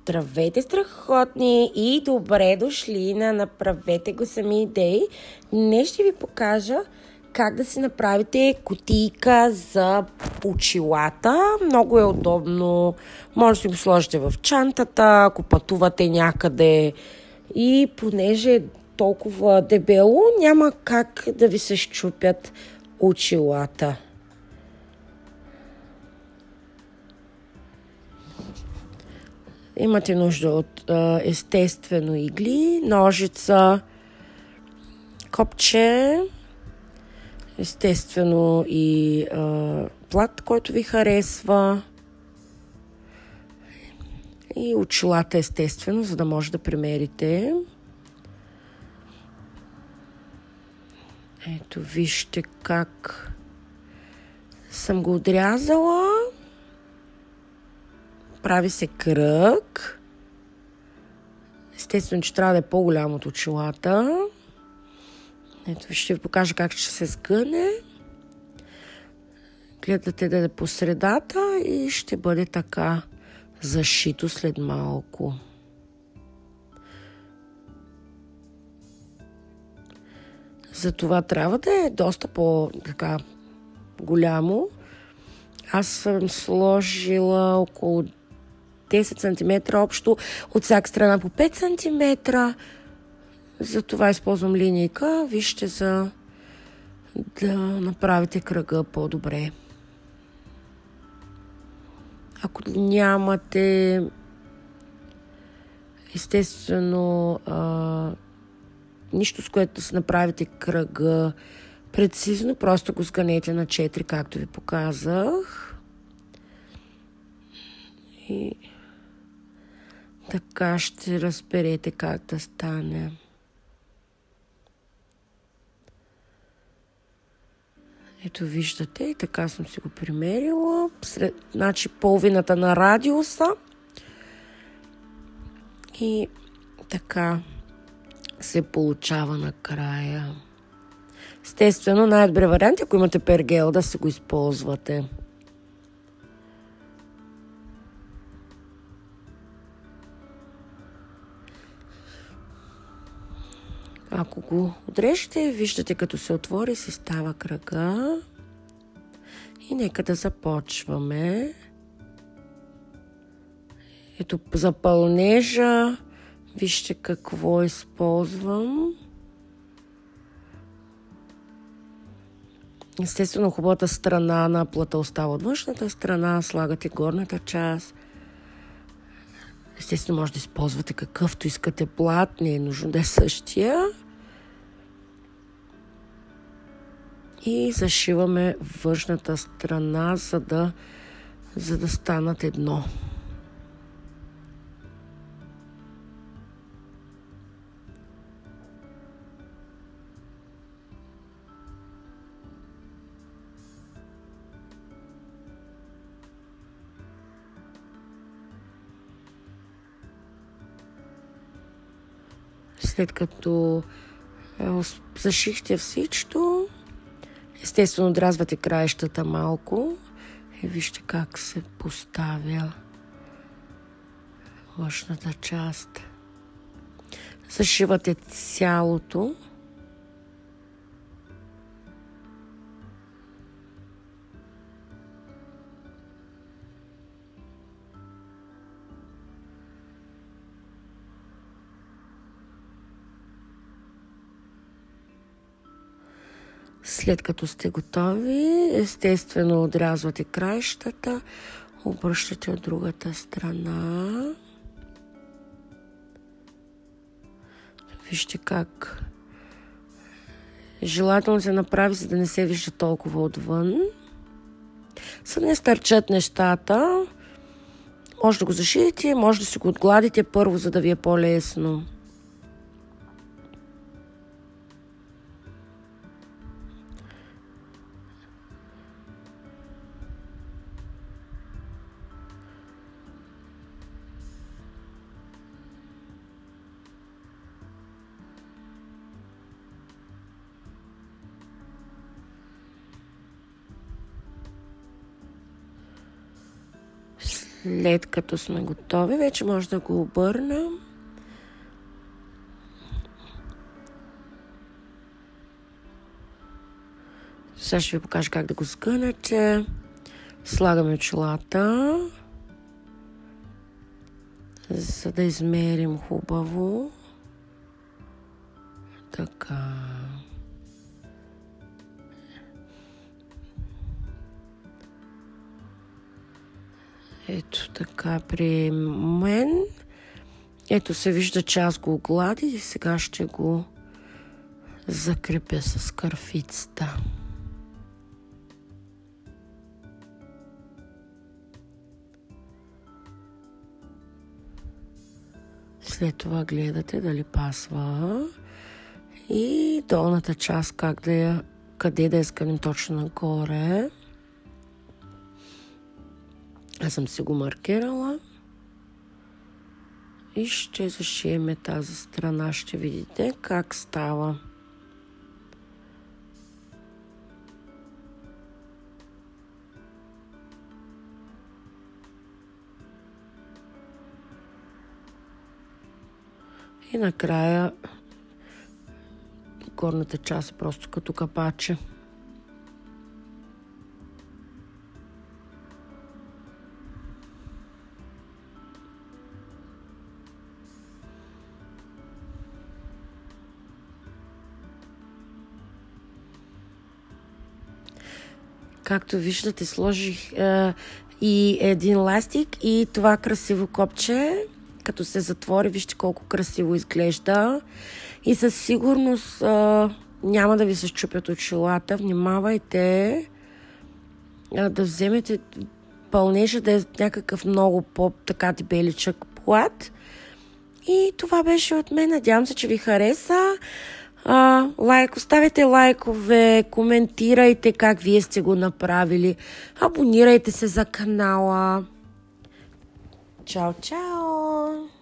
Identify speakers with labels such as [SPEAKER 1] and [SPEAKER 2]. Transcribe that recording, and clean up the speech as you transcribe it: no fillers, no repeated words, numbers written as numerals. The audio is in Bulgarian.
[SPEAKER 1] Здравейте, страхотни и добре дошли на Направете го сами идеи. Днес ще ви покажа как да си направите кутийка за очилата. Много е удобно. Може да си го сложите в чантата, ако пътувате някъде. И понеже е толкова дебело, няма как да ви се счупят очилата. Имате нужда от естествено игли, ножица, копче, естествено и плат, който ви харесва, и очилата естествено, за да може да примерите. Ето вижте как съм го отрязала. Прави се кръг. Естествено, че трябва да е по-голям от очилата. Ето, ще ви покажа как ще се сгъне. Гледате да е по средата и ще бъде така зашито след малко. Затова трябва да е доста по-така голямо. Аз съм сложила около 10 см общо, от всяка страна по 5 см. Затова използвам линейка. Вижте, за да направите кръга по-добре. Ако нямате естествено нищо, с което да си направите кръга прецизно, просто го сгънете на 4, както ви показах. И така ще разберете как да стане. Ето виждате, и така съм си го примерила. Значи половината на радиуса. И така се получава накрая. Естествено, най-добре вариант, ако имате пергел, да се го използвате. Ако го отрежете, виждате като се отвори, си става кръга. И нека да започваме. Ето за пълнежа, вижте какво използвам. Естествено, хубавата страна на плата остава от външната страна, слагате горната част. Естествено, може да използвате какъвто искате плат, не е нужно да е същия. И зашиваме външната страна, за да станат едно. След като зашихте всичко, естествено отразвате краищата малко и вижте как се поставя външната част. Зашивате цялото. След като сте готови, естествено отрязвате краищата, обръщате от другата страна. Вижте как желателно се направи, за да не се вижда толкова отвън. За да не стърчат нещата, може да го зашиете, може да си го отгладите първо, за да ви е по-лесно. След като сме готови, вече може да го обърнем. Сега ще ви покажа как да го сгънете. Слагаме очилата, за да измерим хубаво. Така. Ето така при мен. Ето се вижда, че аз го огладих и сега ще го закрепя с кърфицата. След това гледате дали пасва и долната част къде да я скънем точно нагоре. Аз съм си го маркирала и ще зашиеме тази страна. Ще видите как става. И накрая горната част просто като капаче. Както виждате, сложих и един ластик и това красиво копче. Като се затвори, вижте колко красиво изглежда. И със сигурност няма да ви се счупят очилата. Внимавайте да вземете пълнежа да е някакъв много по-така дебеличък плат. И това беше от мен. Надявам се, че ви хареса. Оставяйте лайкове, коментирайте как вие сте го направили. Абонирайте се за канала. Чао, чао!